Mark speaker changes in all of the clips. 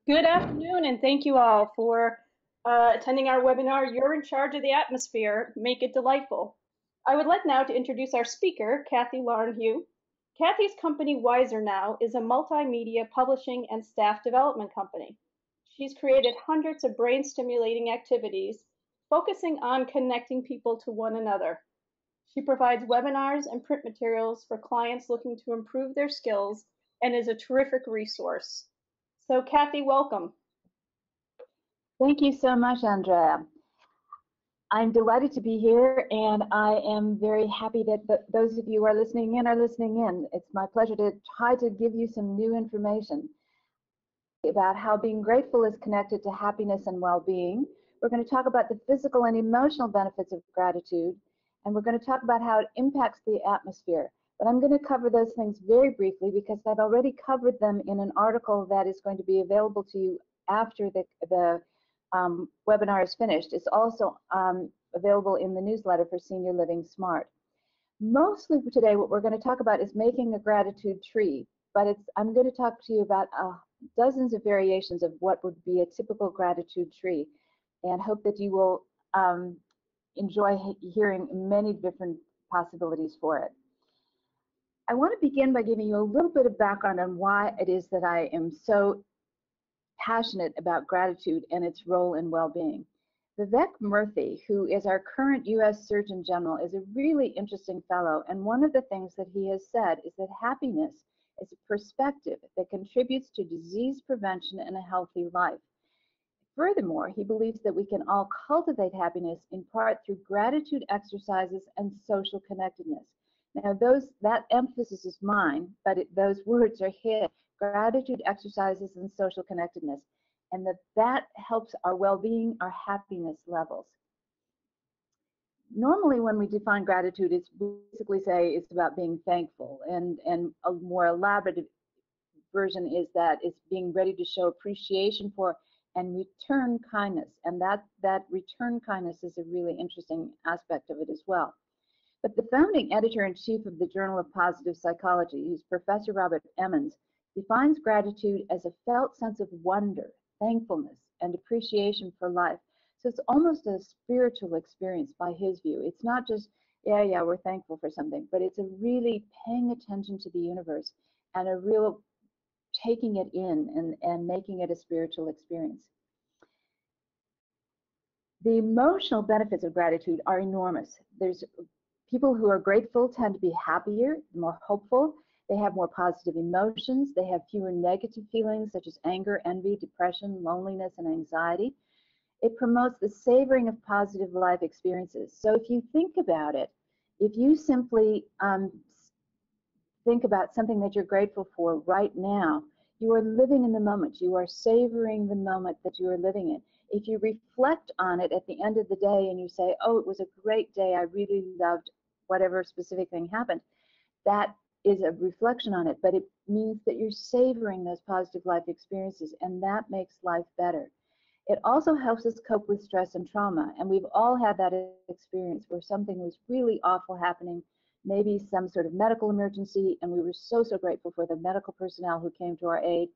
Speaker 1: Good afternoon, and thank you all for attending our webinar, You're in Charge of the Atmosphere, Make It Delightful. I would like now to introduce our speaker, Kathy Larnhue. Kathy's company, Wiser Now, is a multimedia publishing and staff development company. She's created hundreds of brain-stimulating activities focusing on connecting people to one another. She provides webinars and print materials for clients looking to improve their skills and is a terrific resource. So Kathy, welcome.
Speaker 2: Thank you so much, Andrea. I'm delighted to be here, and I am very happy that those of you who are listening in. It's my pleasure to try to give you some new information about how being grateful is connected to happiness and well-being. We're going to talk about the physical and emotional benefits of gratitude, and we're going to talk about how it impacts the atmosphere. But I'm going to cover those things very briefly because I've already covered them in an article that is going to be available to you after the webinar is finished. It's also available in the newsletter for Senior Living Smart. Mostly today what we're going to talk about is making a gratitude tree, but I'm going to talk to you about dozens of variations of what would be a typical gratitude tree, and hope that you will enjoy hearing many different possibilities for it. I want to begin by giving you a little bit of background on why it is that I am so passionate about gratitude and its role in well-being. Vivek Murthy, who is our current U.S. Surgeon General, is a really interesting fellow, and one of the things that he has said is that happiness is a perspective that contributes to disease prevention and a healthy life. Furthermore, he believes that we can all cultivate happiness in part through gratitude exercises and social connectedness. Now, that emphasis is mine, but those words are his: gratitude exercises and social connectedness, and that helps our well-being, our happiness levels. Normally, when we define gratitude, it's basically say it's about being thankful, and a more elaborate version is that it's being ready to show appreciation for and return kindness, and that return kindness is a really interesting aspect of it as well. But the founding editor-in-chief of the Journal of Positive Psychology, who's Professor Robert Emmons, defines gratitude as a felt sense of wonder, thankfulness, and appreciation for life. So it's almost a spiritual experience by his view. It's not just, yeah, we're thankful for something, but it's a really paying attention to the universe and a real taking it in and making it a spiritual experience. The emotional benefits of gratitude are enormous. There's people who are grateful tend to be happier, more hopeful. They have more positive emotions. They have fewer negative feelings such as anger, envy, depression, loneliness, and anxiety. It promotes the savoring of positive life experiences. So if you think about it, if you simply think about something that you're grateful for right now, you are living in the moment. You are savoring the moment that you are living in. If you reflect on it at the end of the day and you say, oh, it was a great day, I really loved whatever specific thing happened, that is a reflection on it, but it means that you're savoring those positive life experiences, and that makes life better. It also helps us cope with stress and trauma, and we've all had that experience where something was really awful happening, maybe some sort of medical emergency, and we were so grateful for the medical personnel who came to our aid,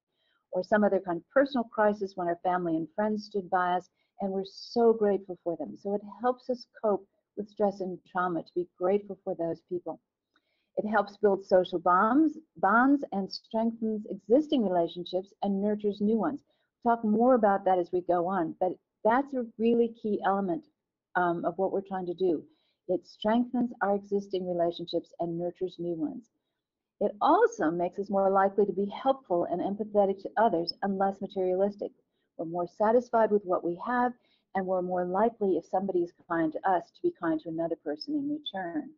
Speaker 2: or some other kind of personal crisis when our family and friends stood by us, and we're so grateful for them. So it helps us cope with stress and trauma, to be grateful for those people. It helps build social bonds and strengthens existing relationships and nurtures new ones. We'll talk more about that as we go on, but that's a really key element of what we're trying to do. It strengthens our existing relationships and nurtures new ones. It also makes us more likely to be helpful and empathetic to others and less materialistic. We're more satisfied with what we have, and we're more likely, if somebody is kind to us, to be kind to another person in return.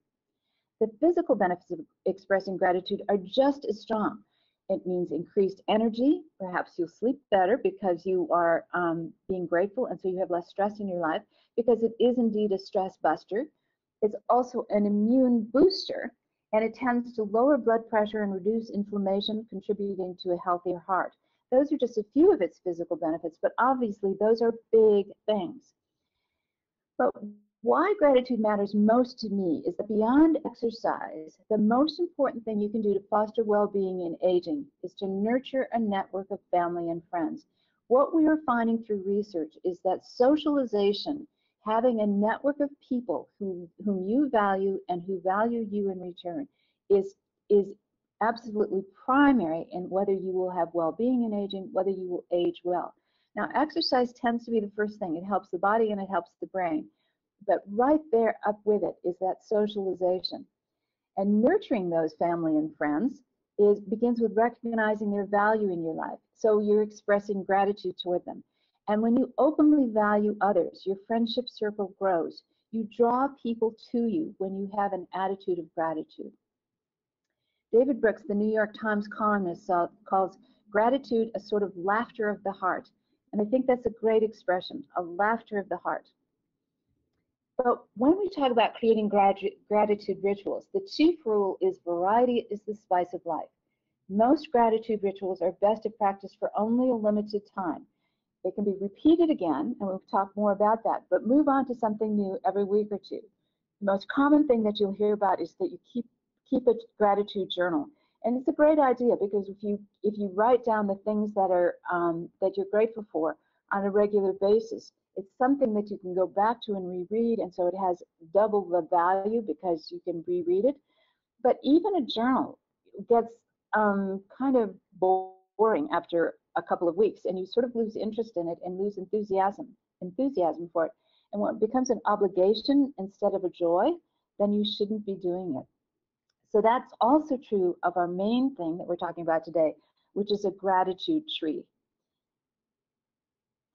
Speaker 2: The physical benefits of expressing gratitude are just as strong. It means increased energy. Perhaps you'll sleep better because you are being grateful, and so you have less stress in your life, because it is indeed a stress buster. It's also an immune booster, and it tends to lower blood pressure and reduce inflammation, contributing to a healthier heart. Those are just a few of its physical benefits, but obviously those are big things. But why gratitude matters most to me is that beyond exercise, the most important thing you can do to foster well-being in aging is to nurture a network of family and friends. What we are finding through research is that socialization, having a network of people whom you value and who value you in return, is absolutely primary in whether you will have well-being in aging, whether you will age well. Now, exercise tends to be the first thing. It helps the body and it helps the brain. But right there up with it is that socialization. And nurturing those family and friends begins with recognizing their value in your life. So you're expressing gratitude toward them. And when you openly value others, your friendship circle grows. You draw people to you when you have an attitude of gratitude. David Brooks, the New York Times columnist, calls gratitude a sort of laughter of the heart. And I think that's a great expression, a laughter of the heart. But when we talk about creating gratitude rituals, the chief rule is variety is the spice of life. Most gratitude rituals are best to practice for only a limited time. They can be repeated again, and we'll talk more about that, but move on to something new every week or two. The most common thing that you'll hear about is that you keep a gratitude journal. And it's a great idea because if you write down the things that are that you're grateful for on a regular basis, it's something that you can go back to and reread, and so it has double the value because you can reread it. But even a journal gets kind of boring after a couple of weeks, and you sort of lose interest in it and lose enthusiasm for it. And when it becomes an obligation instead of a joy, then you shouldn't be doing it. So that's also true of our main thing that we're talking about today, which is a gratitude tree.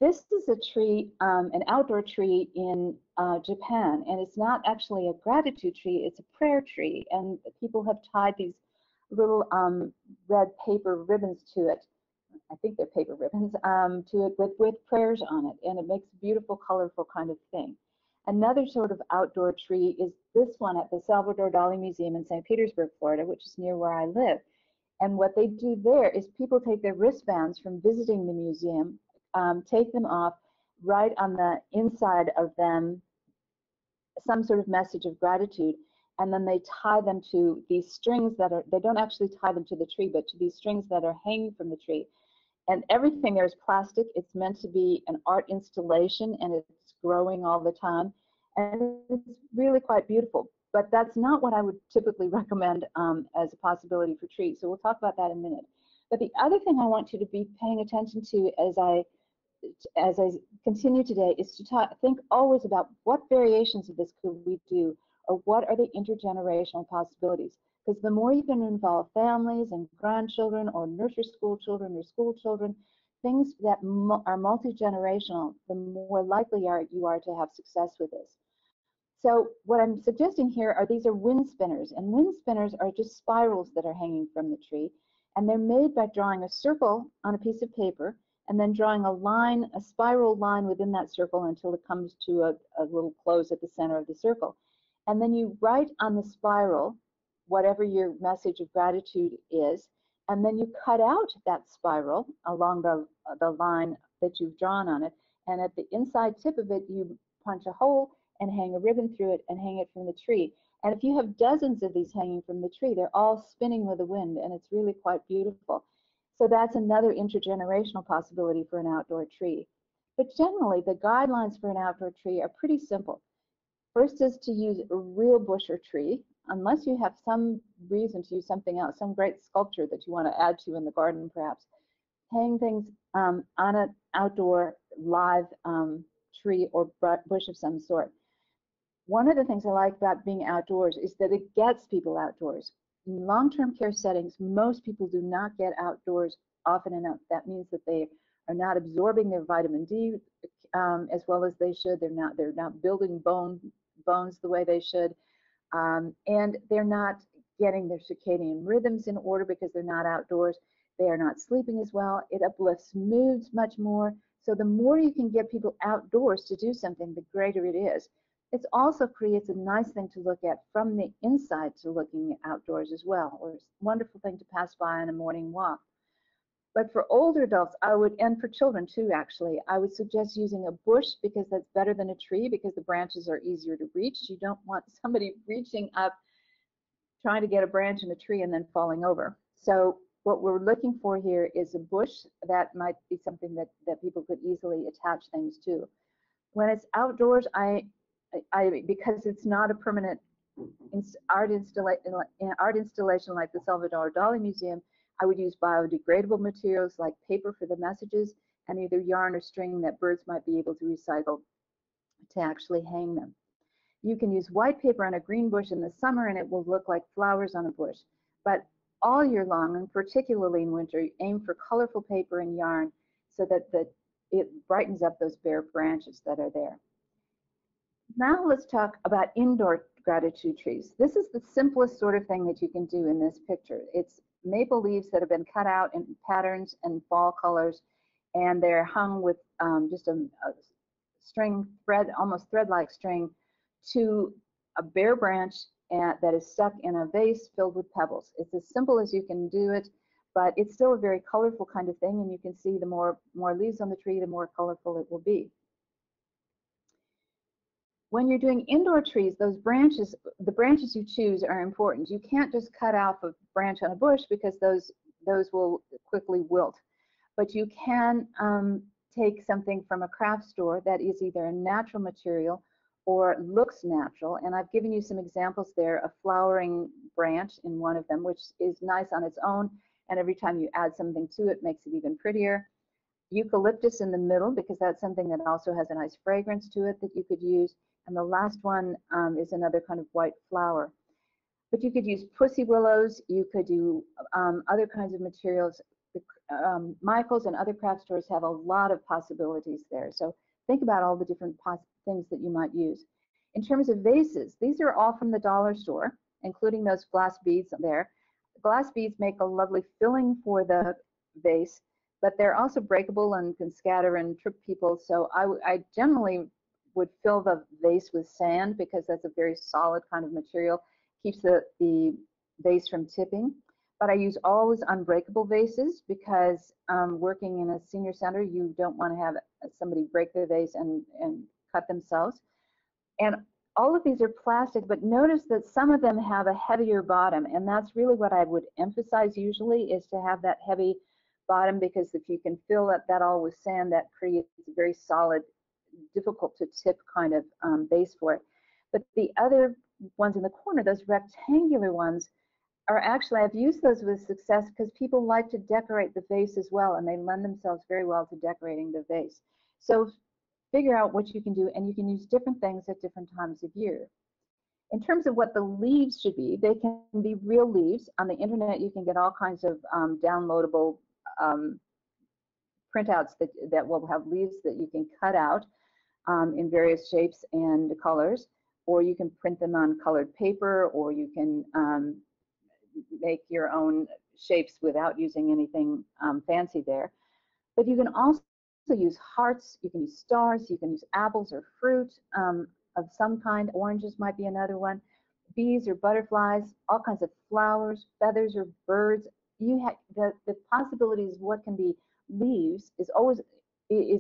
Speaker 2: This is a tree, an outdoor tree in Japan, and it's not actually a gratitude tree, it's a prayer tree, and people have tied these little red paper ribbons to it. I think they're paper ribbons, to it with prayers on it, and it makes a beautiful, colorful kind of thing. Another sort of outdoor tree is this one at the Salvador Dali Museum in St. Petersburg, Florida, which is near where I live. And what they do there is people take their wristbands from visiting the museum, take them off, write on the inside of them some sort of message of gratitude, and then they tie them to these strings that are, they don't actually tie them to the tree, but to these strings that are hanging from the tree. And everything there is plastic. It's meant to be an art installation, and it's growing all the time. And it's really quite beautiful. But that's not what I would typically recommend as a possibility for trees. So we'll talk about that in a minute. But the other thing I want you to be paying attention to as I continue today is to think always about what variations of this could we do, or what are the intergenerational possibilities. Because the more you can involve families and grandchildren or nursery school children or school children, things that are multi-generational, the more likely you are to have success with this. So what I'm suggesting here are these are wind spinners, and wind spinners are just spirals that are hanging from the tree, and they're made by drawing a circle on a piece of paper and then drawing a line, a spiral line within that circle until it comes to a little close at the center of the circle. And then you write on the spiral whatever your message of gratitude is, and then you cut out that spiral along the line that you've drawn on it, and at the inside tip of it you punch a hole and hang a ribbon through it and hang it from the tree. And if you have dozens of these hanging from the tree, they're all spinning with the wind, and it's really quite beautiful. So that's another intergenerational possibility for an outdoor tree. But generally, the guidelines for an outdoor tree are pretty simple. First is to use a real bush or tree, unless you have some reason to use something else, some great sculpture that you want to add to in the garden perhaps. Hang things on an outdoor live tree or bush of some sort. One of the things I like about being outdoors is that it gets people outdoors. In long-term care settings, most people do not get outdoors often enough. That means that they are not absorbing their vitamin D as well as they should. They're not building bones the way they should, and they're not getting their circadian rhythms in order because they're not outdoors. They are not sleeping as well. It uplifts moods much more. So the more you can get people outdoors to do something, the greater it is. It also creates a nice thing to look at from the inside to looking outdoors as well, or it's a wonderful thing to pass by on a morning walk. But for older adults, and for children too, actually, I would suggest using a bush because that's better than a tree because the branches are easier to reach. You don't want somebody reaching up, trying to get a branch in a tree and then falling over. So what we're looking for here is a bush that might be something that people could easily attach things to. When it's outdoors, because it's not a permanent art installation like the Salvador Dali Museum, I would use biodegradable materials like paper for the messages and either yarn or string that birds might be able to recycle to actually hang them. You can use white paper on a green bush in the summer and it will look like flowers on a bush. But all year long, and particularly in winter, aim for colorful paper and yarn so that it brightens up those bare branches that are there. Now let's talk about indoor gratitude trees. This is the simplest sort of thing that you can do in this picture. It's maple leaves that have been cut out in patterns and fall colors, and they're hung with just a string thread, almost thread-like string, to a bare branch that is stuck in a vase filled with pebbles. It's as simple as you can do it, but it's still a very colorful kind of thing, and you can see the more leaves on the tree, the more colorful it will be. When you're doing indoor trees, those branches, the branches you choose are important. You can't just cut off a branch on a bush because those will quickly wilt. But you can take something from a craft store that is either a natural material or looks natural. And I've given you some examples there, a flowering branch in one of them, which is nice on its own. And every time you add something to it, makes it even prettier. Eucalyptus in the middle, because that's something that also has a nice fragrance to it that you could use. And the last one is another kind of white flower. But you could use pussy willows. You could do other kinds of materials. Michael's and other craft stores have a lot of possibilities there. So think about all the different things that you might use. In terms of vases, these are all from the dollar store, including those glass beads there. Glass beads make a lovely filling for the vase, but they're also breakable and can scatter and trip people. So I generally would fill the vase with sand because that's a very solid kind of material, keeps the vase from tipping. But I use always unbreakable vases because working in a senior center, you don't want to have somebody break the vase and cut themselves. And all of these are plastic, but notice that some of them have a heavier bottom, and that's really what I would emphasize usually, is to have that heavy bottom, because if you can fill that all with sand, that creates a very solid, difficult to tip kind of base for it. But the other ones in the corner, those rectangular ones, are actually, I've used those with success because people like to decorate the vase as well, and they lend themselves very well to decorating the vase. So figure out what you can do, and you can use different things at different times of year. In terms of what the leaves should be, they can be real leaves. On the internet, you can get all kinds of downloadable printouts that will have leaves that you can cut out in various shapes and colors, or you can print them on colored paper, or you can make your own shapes without using anything fancy there. But you can also use hearts, you can use stars, you can use apples or fruit of some kind. Oranges might be another one. Bees or butterflies, all kinds of flowers, feathers or birds. You have the possibilities of what can be leaves is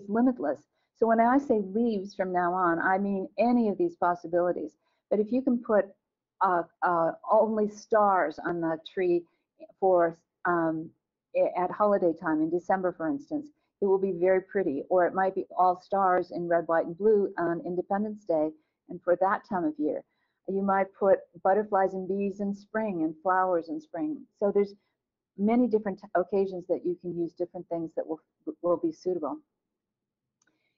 Speaker 2: limitless. So when I say leaves from now on, I mean any of these possibilities. But if you can put only stars on the tree for at holiday time in December, for instance, it will be very pretty. Or it might be all stars in red, white, and blue on Independence Day, and for that time of year. You might put butterflies and bees in spring and flowers in spring. So there's many different occasions that you can use different things that will be suitable.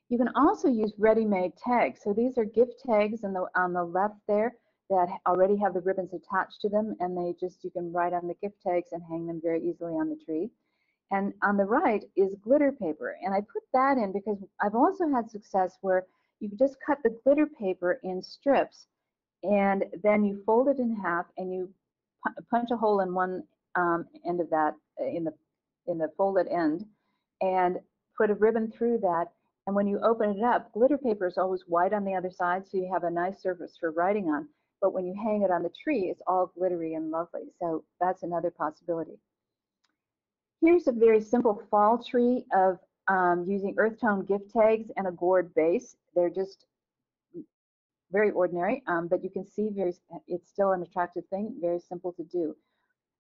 Speaker 2: You can also use ready-made tags. So these are gift tags on the left there that already have the ribbons attached to them, and you can write on the gift tags and hang them very easily on the tree. And on the right is glitter paper, and I put that in because I've also had success where you just cut the glitter paper in strips, and then you fold it in half, and you punch a hole in one end of that in the folded end, and put a ribbon through that. And when you open it up, glitter paper is always white on the other side, so you have a nice surface for writing on. But when you hang it on the tree, it's all glittery and lovely. So that's another possibility. Here's a very simple fall tree of using earth tone gift tags and a gourd base. They're just very ordinary, but you can see it's still an attractive thing, very simple to do.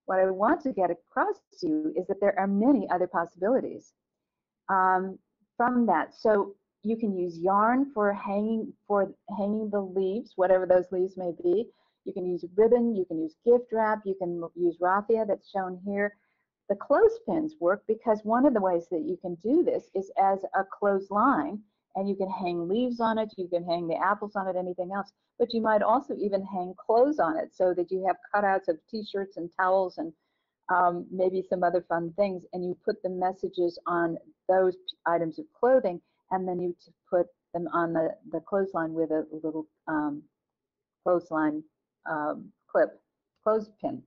Speaker 2: What I want to get across to you is that there are many other possibilities from that. So you can use yarn for hanging the leaves, whatever those leaves may be. You can use ribbon, you can use gift wrap, you can use raffia that's shown here. The clothespins work because one of the ways that you can do this is as a clothesline, and you can hang leaves on it, you can hang the apples on it, anything else. But you might also even hang clothes on it so that you have cutouts of t-shirts and towels and maybe some other fun things, and you put the messages on those items of clothing, and then you put them on the clothesline with a little clothesline clip, clothespin.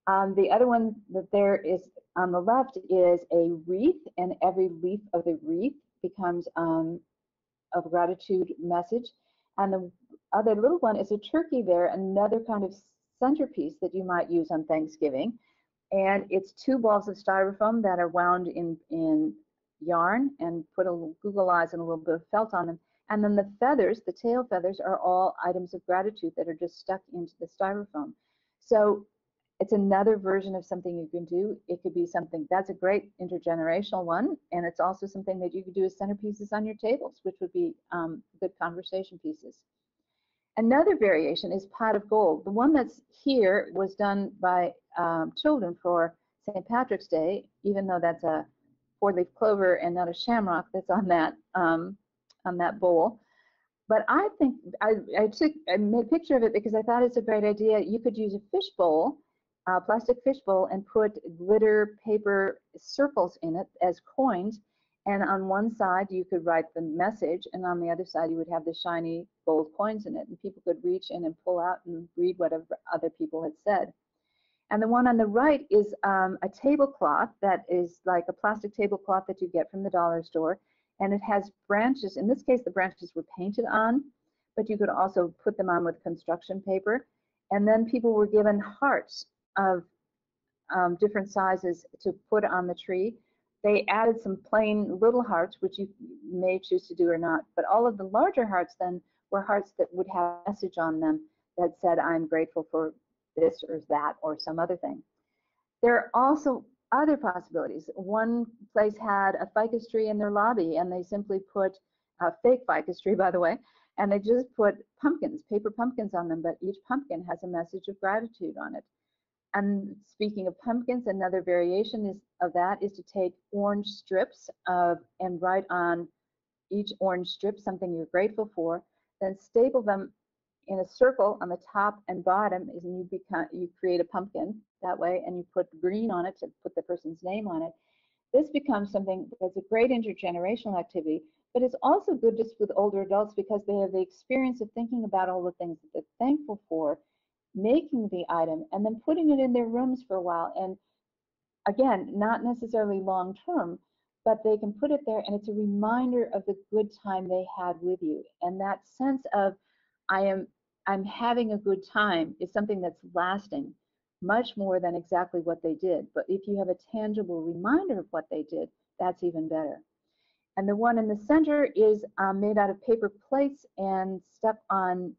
Speaker 2: The other one that there is on the left is a wreath, and every leaf of the wreath becomes a gratitude message. And the other little one is a turkey there, another kind of centerpiece that you might use on Thanksgiving. And it's 2 balls of styrofoam that are wound in yarn and put a little Google eyes and a little bit of felt on them. And then the feathers, the tail feathers, are all items of gratitude that are just stuck into the styrofoam. So it's another version of something you can do. It could be something that's a great intergenerational one, and it's also something that you could do as centerpieces on your tables, which would be good conversation pieces. Another variation is pot of gold. The one that's here was done by children for St. Patrick's Day, even though that's a 4-leaf clover and not a shamrock that's on that bowl. But I think I made a picture of it because I thought it's a great idea. You could use a fish bowl, a plastic fish bowl, and put glitter paper circles in it as coins. And on one side you could write the message, and on the other side you would have the shiny gold coins in it, and people could reach in and pull out and read whatever other people had said. And the one on the right is a tablecloth that is like a plastic tablecloth that you get from the dollar store, and it has branches. In this case, the branches were painted on, but you could also put them on with construction paper. And then people were given hearts of different sizes to put on the tree. They added some plain little hearts, which you may choose to do or not, but all of the larger hearts then were hearts that would have a message on them that said, I'm grateful for this or that or some other thing. There are also other possibilities. One place had a ficus tree in their lobby, and they simply put a fake ficus tree, by the way, and they just put pumpkins, paper pumpkins on them, but each pumpkin has a message of gratitude on it. And speaking of pumpkins, another variation of that is to take orange strips and write on each orange strip something you're grateful for, then staple them in a circle on the top and bottom, and you create a pumpkin that way, and you put green on it to put the person's name on it. This becomes something that's a great intergenerational activity, but it's also good just with older adults because they have the experience of thinking about all the things that they're thankful for, making the item, and then putting it in their rooms for a while. And again, not necessarily long term, but they can put it there, and it's a reminder of the good time they had with you. And that sense of I'm having a good time is something that's lasting much more than exactly what they did. But if you have a tangible reminder of what they did, that's even better. And the one in the center is made out of paper plates and stuck on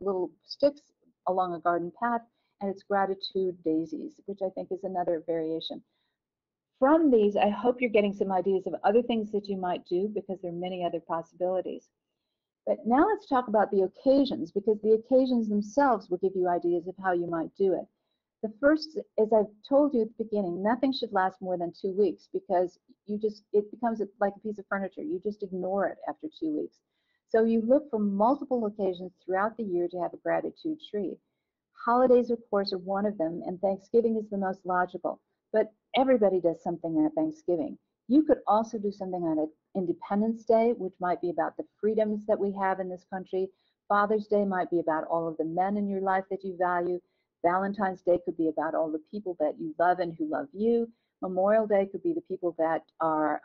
Speaker 2: little sticks along a garden path, and it's gratitude daisies, which I think is another variation. From these, I hope you're getting some ideas of other things that you might do, because there are many other possibilities. But now let's talk about the occasions, because the occasions themselves will give you ideas of how you might do it. The first, as I've told you at the beginning, nothing should last more than 2 weeks, because it becomes like a piece of furniture. You just ignore it after 2 weeks. So you look for multiple occasions throughout the year to have a gratitude tree. Holidays, of course, are one of them, and Thanksgiving is the most logical. But everybody does something at Thanksgiving. You could also do something on Independence Day, which might be about the freedoms that we have in this country. Father's Day might be about all of the men in your life that you value. Valentine's Day could be about all the people that you love and who love you. Memorial Day could be the people that are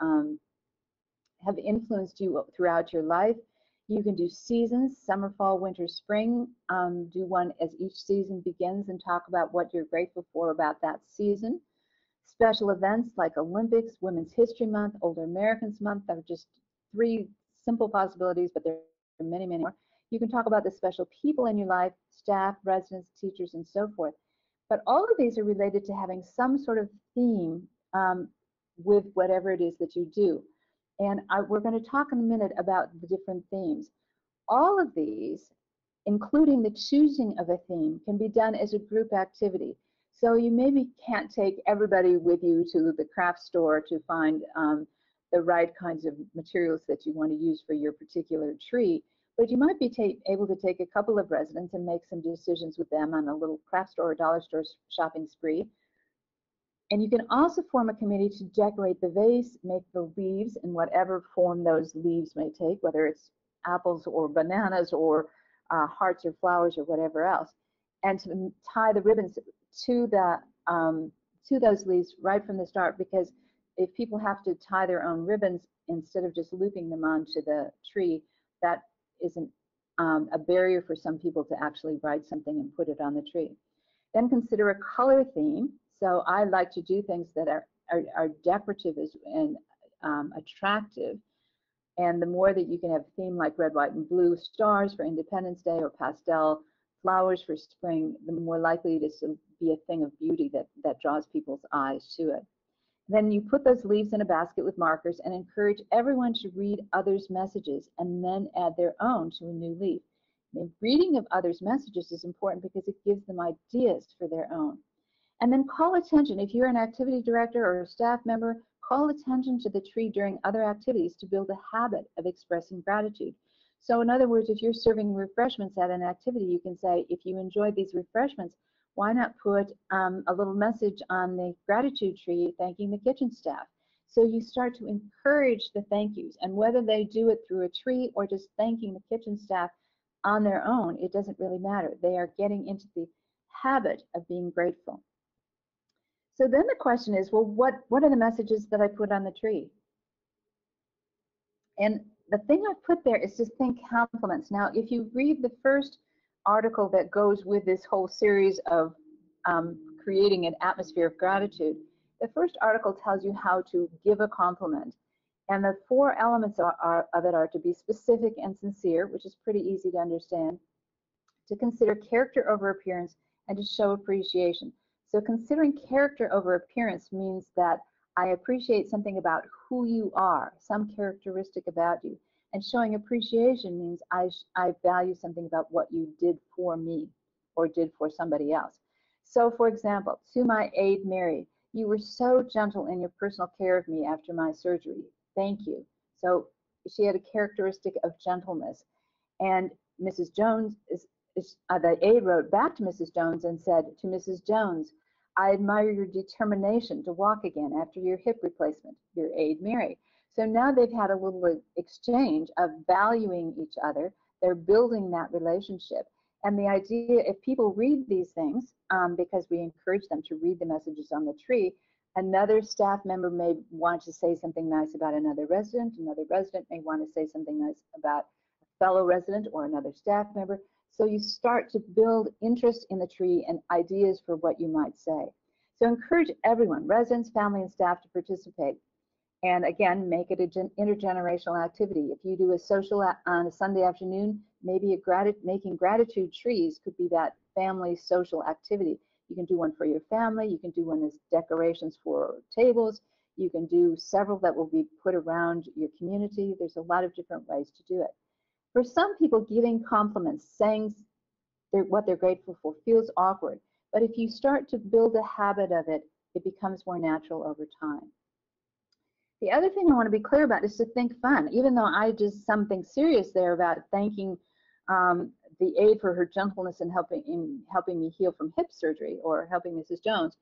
Speaker 2: have influenced you throughout your life. You can do seasons, summer, fall, winter, spring. Do one as each season begins and talk about what you're grateful for about that season. Special events like Olympics, Women's History Month, Older Americans Month are just 3 simple possibilities, but there are many, many more. You can talk about the special people in your life, staff, residents, teachers, and so forth. But all of these are related to having some sort of theme with whatever it is that you do. And we're going to talk in a minute about the different themes. All of these, including the choosing of a theme, can be done as a group activity. So you maybe can't take everybody with you to the craft store to find the right kinds of materials that you want to use for your particular tree, but you might be able to take a couple of residents and make some decisions with them on a little craft store or dollar store shopping spree. And you can also form a committee to decorate the vase, make the leaves in whatever form those leaves may take, whether it's apples or bananas or hearts or flowers or whatever else, and to tie the ribbons to those leaves right from the start, because if people have to tie their own ribbons instead of just looping them onto the tree, that is a barrier for some people to actually write something and put it on the tree. Then consider a color theme. So I like to do things that are decorative and attractive. And the more that you can have a theme like red, white, and blue stars for Independence Day or pastel flowers for spring, the more likely it is to be a thing of beauty that draws people's eyes to it. Then you put those leaves in a basket with markers and encourage everyone to read others' messages and then add their own to a new leaf. The reading of others' messages is important because it gives them ideas for their own. And then call attention. If you're an activity director or a staff member, call attention to the tree during other activities to build a habit of expressing gratitude. So in other words, if you're serving refreshments at an activity, you can say, if you enjoyed these refreshments, why not put a little message on the gratitude tree thanking the kitchen staff? So you start to encourage the thank yous, and whether they do it through a tree or just thanking the kitchen staff on their own, it doesn't really matter. They are getting into the habit of being grateful. So then the question is, well, what are the messages that I put on the tree? And the thing I put there is just think compliments. Now, if you read the first article that goes with this whole series of creating an atmosphere of gratitude, the first article tells you how to give a compliment. And the 4 elements of it are to be specific and sincere, which is pretty easy to understand, to consider character over appearance, and to show appreciation. So considering character over appearance means that I appreciate something about who you are, some characteristic about you. And showing appreciation means I value something about what you did for me or did for somebody else. So for example, to my aide Mary, you were so gentle in your personal care of me after my surgery. Thank you. So she had a characteristic of gentleness. And Mrs. Jones, the aide wrote back to Mrs. Jones and said, to Mrs. Jones, I admire your determination to walk again after your hip replacement, your aide Mary. So now they've had a little exchange of valuing each other. They're building that relationship. And the idea, if people read these things, because we encourage them to read the messages on the tree, another staff member may want to say something nice about another resident may want to say something nice about a fellow resident or another staff member. So you start to build interest in the tree and ideas for what you might say. So encourage everyone, residents, family, and staff to participate. And again, make it an intergenerational activity. If you do a social on a Sunday afternoon, maybe making gratitude trees could be that family social activity. You can do one for your family. You can do one as decorations for tables. You can do several that will be put around your community. There's a lot of different ways to do it. For some people, giving compliments, saying what they're grateful for feels awkward. But if you start to build a habit of it, it becomes more natural over time. The other thing I want to be clear about is to think fun. Even though I did something serious there about thanking the aide for her gentleness in helping me heal from hip surgery, or helping Mrs. Jones,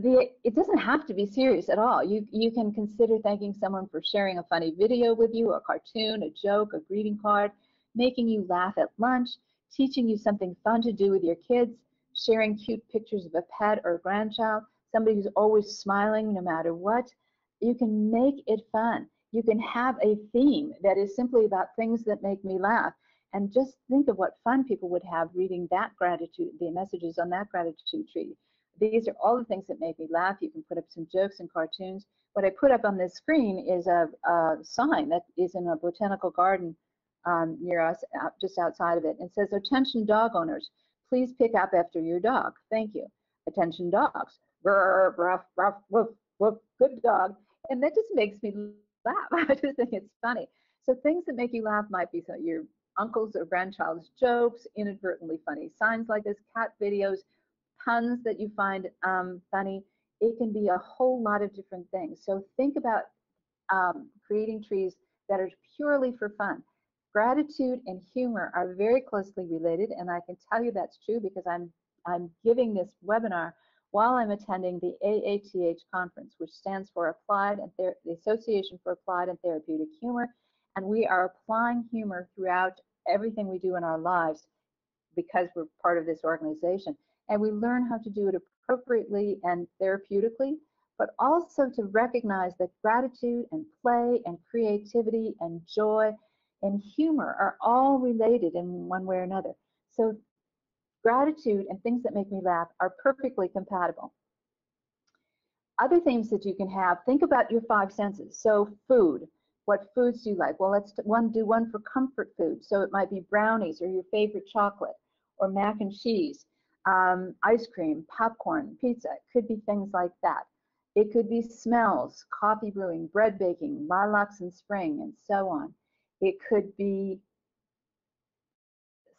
Speaker 2: it doesn't have to be serious at all. You can consider thanking someone for sharing a funny video with you, a cartoon, a joke, a greeting card, making you laugh at lunch, teaching you something fun to do with your kids, sharing cute pictures of a pet or a grandchild, somebody who's always smiling no matter what. You can make it fun. You can have a theme that is simply about things that make me laugh. And just think of what fun people would have reading that gratitude, the messages on that gratitude tree. These are all the things that make me laugh. You can put up some jokes and cartoons. What I put up on this screen is a sign that is in a botanical garden near us, just outside of it. It says, "Attention dog owners, Please pick up after your dog. Thank you. Attention dogs. Brr, ruff, ruff, woof, woof, good dog. And that just makes me laugh. I just think it's funny. So things that make you laugh might be your uncle's or grandchild's jokes, inadvertently funny signs like this, cat videos, puns that you find funny. It can be a whole lot of different things. So think about creating trees that are purely for fun. Gratitude and humor are very closely related, and I can tell you that's true because I'm giving this webinar while I'm attending the AATH conference, which stands for the Association for Applied and Therapeutic Humor, and we are applying humor throughout everything we do in our lives because we're part of this organization. And we learn how to do it appropriately and therapeutically, but also to recognize that gratitude and play and creativity and joy and humor are all related in one way or another. So gratitude and things that make me laugh are perfectly compatible. Other themes that you can have, think about your 5 senses. So food, what foods do you like? Well, let's do one for comfort food. So it might be brownies or your favorite chocolate or mac and cheese, ice cream, popcorn, pizza. It could be things like that. It could be smells, coffee brewing, bread baking, lilacs in spring, and so on. It could be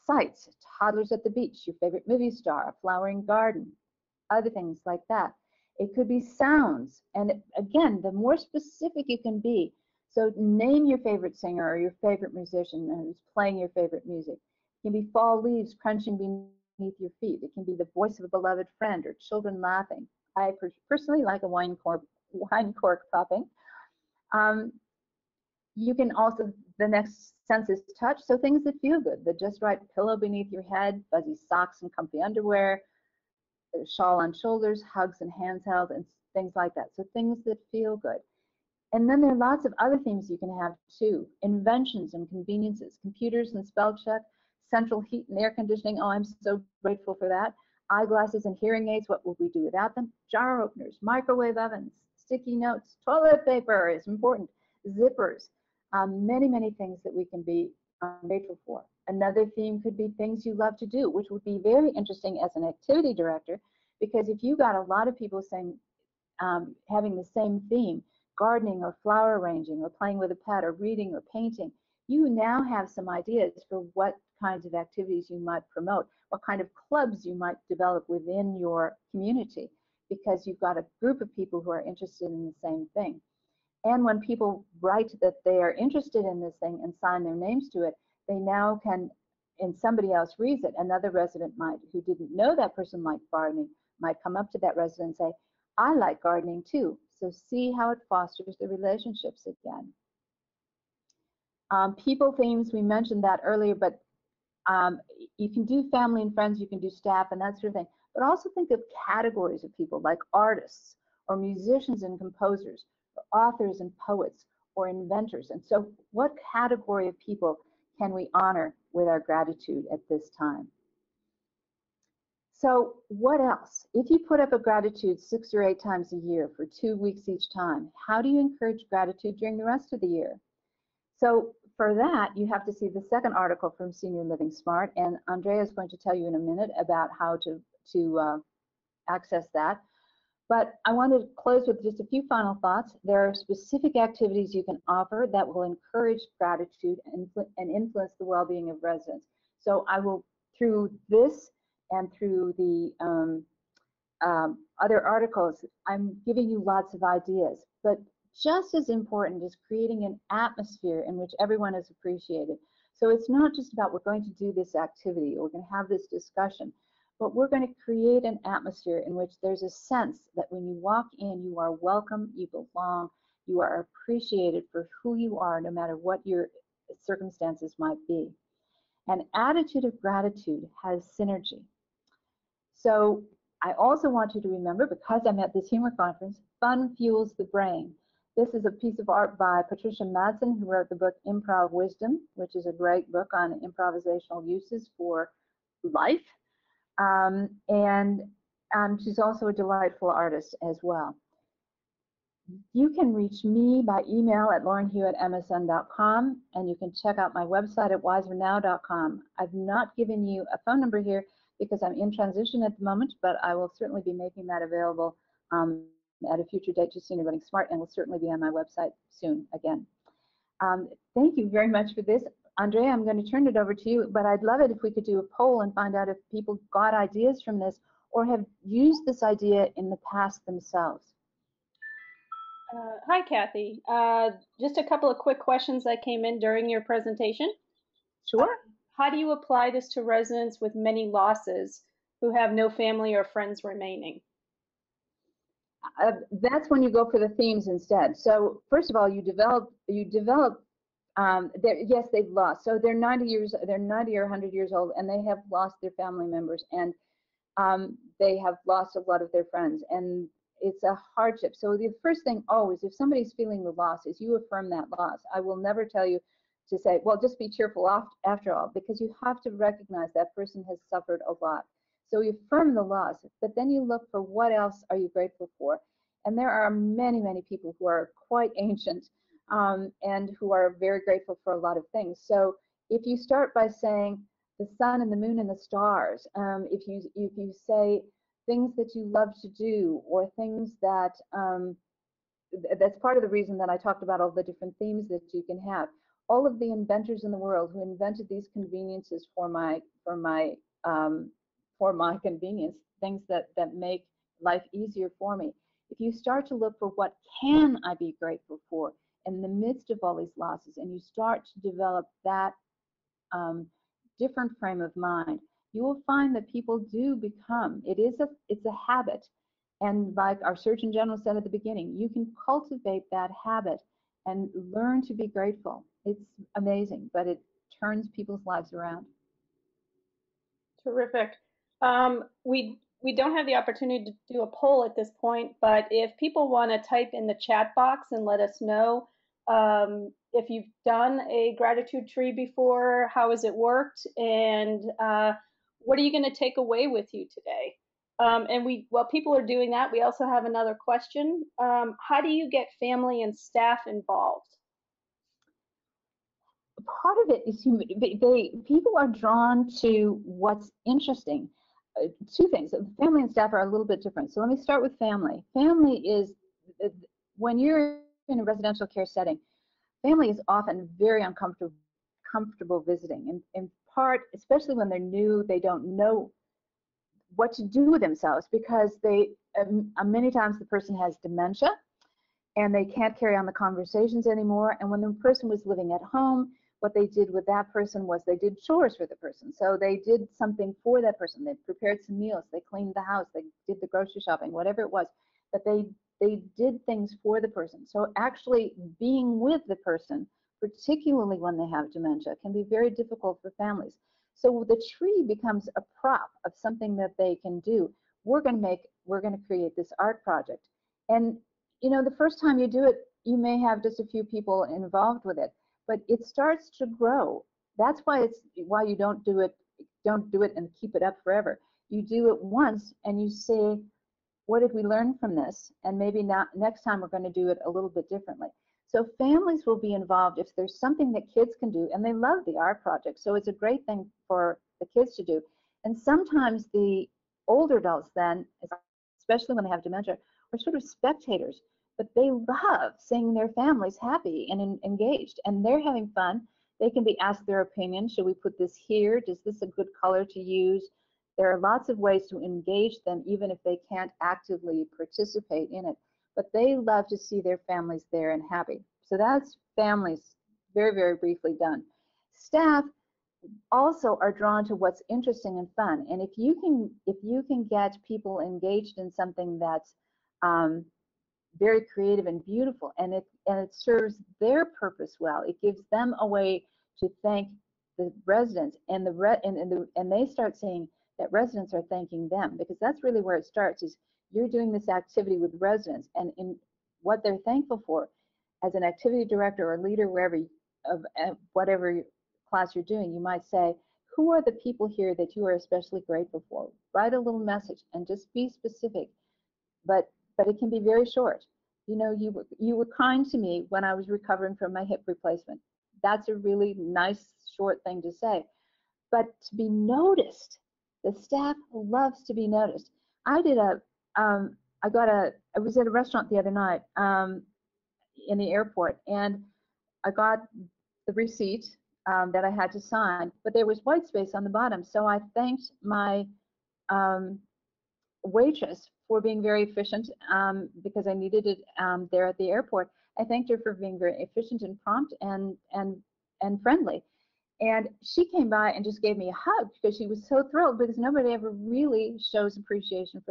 Speaker 2: sights, toddlers at the beach, your favorite movie star, a flowering garden, other things like that. It could be sounds, and again, the more specific you can be. So name your favorite singer or your favorite musician who's playing your favorite music. It can be fall leaves crunching beneath your feet. It can be the voice of a beloved friend or children laughing. I personally like a wine cork popping. You can also, the next sense is touch, so things that feel good, the just right pillow beneath your head, fuzzy socks and comfy underwear, a shawl on shoulders, hugs and hands held, and things like that. So things that feel good. And then there are lots of other things you can have too. Inventions and conveniences, computers and spell check, central heat and air conditioning. Oh, I'm so grateful for that. Eyeglasses and hearing aids, what would we do without them? Jar openers, microwave ovens, sticky notes, toilet paper is important, zippers, many, many things that we can be grateful for. Another theme could be things you love to do, which would be very interesting as an activity director, because if you got a lot of people saying, having the same theme, gardening or flower arranging or playing with a pet or reading or painting, you now have some ideas for what kinds of activities you might promote, what kind of clubs you might develop within your community, because you've got a group of people who are interested in the same thing. And when people write that they are interested in this thing and sign their names to it, they now can, and somebody else reads it, another resident might, who didn't know that person liked gardening, might come up to that resident and say, I like gardening too. So see how it fosters the relationships again. People themes, we mentioned that earlier, but you can do family and friends, you can do staff and that sort of thing. But also think of categories of people like artists or musicians and composers, or authors and poets, or inventors. And so what category of people can we honor with our gratitude at this time? So what else? If you put up a gratitude 6 or 8 times a year for 2 weeks each time, how do you encourage gratitude during the rest of the year? So for that, you have to see the second article from Senior Living Smart, and Andrea is going to tell you in a minute about how to access that. But I want to close with just a few final thoughts. There are specific activities you can offer that will encourage gratitude and influence the well-being of residents. So I will, through this and through the other articles, I'm giving you lots of ideas. But just as important is creating an atmosphere in which everyone is appreciated. So it's not just about we're going to do this activity, or we're going to have this discussion, but we're going to create an atmosphere in which there's a sense that when you walk in, you are welcome, you belong, you are appreciated for who you are, no matter what your circumstances might be. An attitude of gratitude has synergy. So I also want you to remember, because I'm at this humor conference, fun fuels the brain. This is a piece of art by Patricia Madsen, who wrote the book Improv Wisdom, which is a great book on improvisational uses for life. She's also a delightful artist as well. You can reach me by email at laurenhew@msn.com, and you can check out my website at wisernow.com. I've not given you a phone number here because I'm in transition at the moment, but I will certainly be making that available at a future date to Senior Living Smart, and will certainly be on my website soon again. Thank you very much for this. Andrea, I'm going to turn it over to you, but I'd love it if we could do a poll and find out if people got ideas from this or have used this idea in the past themselves.
Speaker 1: Hi, Kathy. Just a couple of quick questions that came in during your presentation.
Speaker 2: Sure.
Speaker 1: How do you apply this to residents with many losses who have no family or friends remaining?
Speaker 2: That's when you go for the themes instead. So first of all, you develop. Yes, they've lost. So they're 90 or 100 years old, and they have lost their family members, and they have lost a lot of their friends, and it's a hardship. So the first thing always, if somebody's feeling the loss, is you affirm that loss. I will never tell you to say, well, just be cheerful after all, because you have to recognize that person has suffered a lot. So you affirm the loss, but then you look for what else are you grateful for. And there are many, many people who are quite ancient and who are very grateful for a lot of things. So if you start by saying the sun and the moon and the stars, if you say things that you love to do, or things that that's part of the reason that I talked about all the different themes that you can have. All of the inventors in the world who invented these conveniences for my convenience, things that make life easier for me. If you start to look for what can I be grateful for in the midst of all these losses, and you start to develop that different frame of mind, you will find that people do become, it's a habit. And like our Surgeon General said at the beginning, you can cultivate that habit and learn to be grateful. It's amazing, but it turns people's lives around.
Speaker 1: Terrific. We don't have the opportunity to do a poll at this point, but if people want to type in the chat box and let us know if you've done a gratitude tree before, how has it worked, and what are you going to take away with you today? And while people are doing that, we also have another question. How do you get family and staff involved?
Speaker 2: Part of it is people are drawn to what's interesting. Two things. Family and staff are a little bit different. So let me start with family. Family is, when you're in a residential care setting, family is often very uncomfortable visiting. In part, especially when they're new, they don't know what to do with themselves, because many times the person has dementia and they can't carry on the conversations anymore. And when the person was living at home, what they did with that person was they did chores for the person. So they did something for that person. They prepared some meals, they cleaned the house, they did the grocery shopping, whatever it was. But they did things for the person. So actually being with the person, particularly when they have dementia, can be very difficult for families. So the tree becomes a prop of something that they can do. We're going to create this art project. And you know, the first time you do it, you may have just a few people involved with it, but it starts to grow. That's why you don't do it and keep it up forever. You do it once and you say, what did we learn from this? And maybe next time we're going to do it a little bit differently. So families will be involved if there's something that kids can do, and they love the art project. So it's a great thing for the kids to do. And sometimes the older adults then, especially when they have dementia, are sort of spectators, but they love seeing their families happy and engaged, and they're having fun. They can be asked their opinion. Should we put this here? Is this a good color to use? There are lots of ways to engage them, even if they can't actively participate in it. But they love to see their families there and happy. So that's families, very, very briefly done. Staff also are drawn to what's interesting and fun. And if you can get people engaged in something that's very creative and beautiful, and it serves their purpose well, it gives them a way to thank the residents, and they start saying that residents are thanking them, because that's really where it starts. Is you're doing this activity with residents, and in what they're thankful for, as an activity director or leader, whatever class you're doing, you might say, who are the people here that you are especially grateful for? Write a little message and just be specific, but it can be very short. You know, you were kind to me when I was recovering from my hip replacement. That's a really nice short thing to say. But to be noticed The staff loves to be noticed. I was at a restaurant the other night in the airport, and I got the receipt that I had to sign, but there was white space on the bottom. So I thanked my waitress for being very efficient because I needed it there at the airport. I thanked her for being very efficient and prompt and friendly. And she came by and just gave me a hug because she was so thrilled, because nobody ever really shows appreciation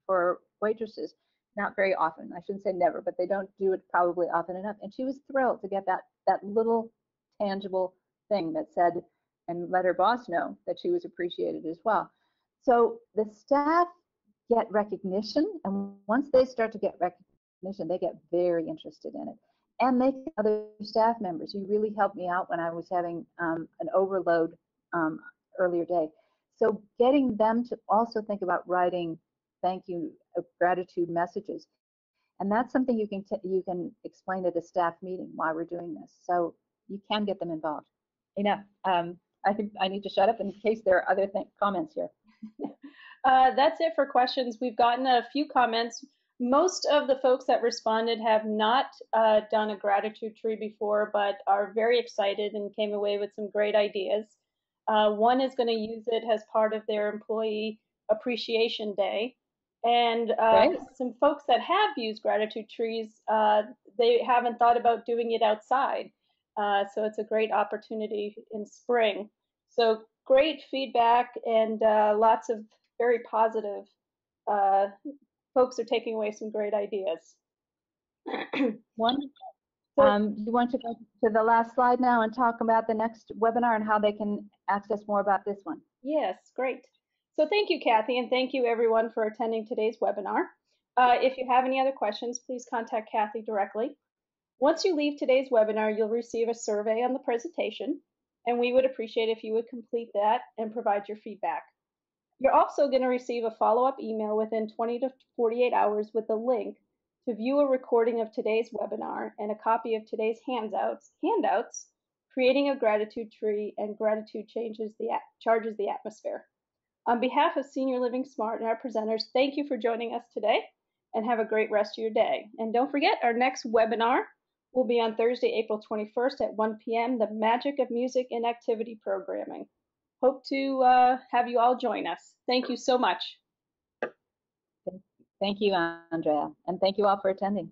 Speaker 2: for waitresses. Not very often. I shouldn't say never, but they don't do it probably often enough. And she was thrilled to get that little tangible thing that said, and let her boss know that she was appreciated as well. So the staff get recognition, and once they start to get recognition, they get very interested in it. And make other staff members. You really helped me out when I was having an overload earlier day. So getting them to also think about writing thank you, gratitude messages. And that's something you can explain at a staff meeting why we're doing this. So you can get them involved. Enough. I think I need to shut up in case there are other comments here.
Speaker 1: That's it for questions. We've gotten a few comments. Most of the folks that responded have not done a gratitude tree before, but are very excited and came away with some great ideas. One is going to use it as part of their Employee Appreciation Day. And some folks that have used gratitude trees, they haven't thought about doing it outside. So it's a great opportunity in spring. So great feedback and lots of very positive folks are taking away some great ideas.
Speaker 2: Wonderful. You want to go to the last slide now and talk about the next webinar and how they can access more about this one?
Speaker 1: Yes, great. So thank you, Kathy, and thank you everyone for attending today's webinar. If you have any other questions, please contact Kathy directly. Once you leave today's webinar, you'll receive a survey on the presentation, and we would appreciate if you would complete that and provide your feedback. You're also going to receive a follow-up email within 20 to 48 hours with a link to view a recording of today's webinar and a copy of today's handouts, Creating a Gratitude Tree and Gratitude Charges the Atmosphere. On behalf of Senior Living Smart and our presenters, thank you for joining us today, and have a great rest of your day. And don't forget, our next webinar will be on Thursday, April 21st at 1 p.m., The Magic of Music and Activity Programming. Hope to have you all join us. Thank you so much.
Speaker 2: Thank you, Andrea, and thank you all for attending.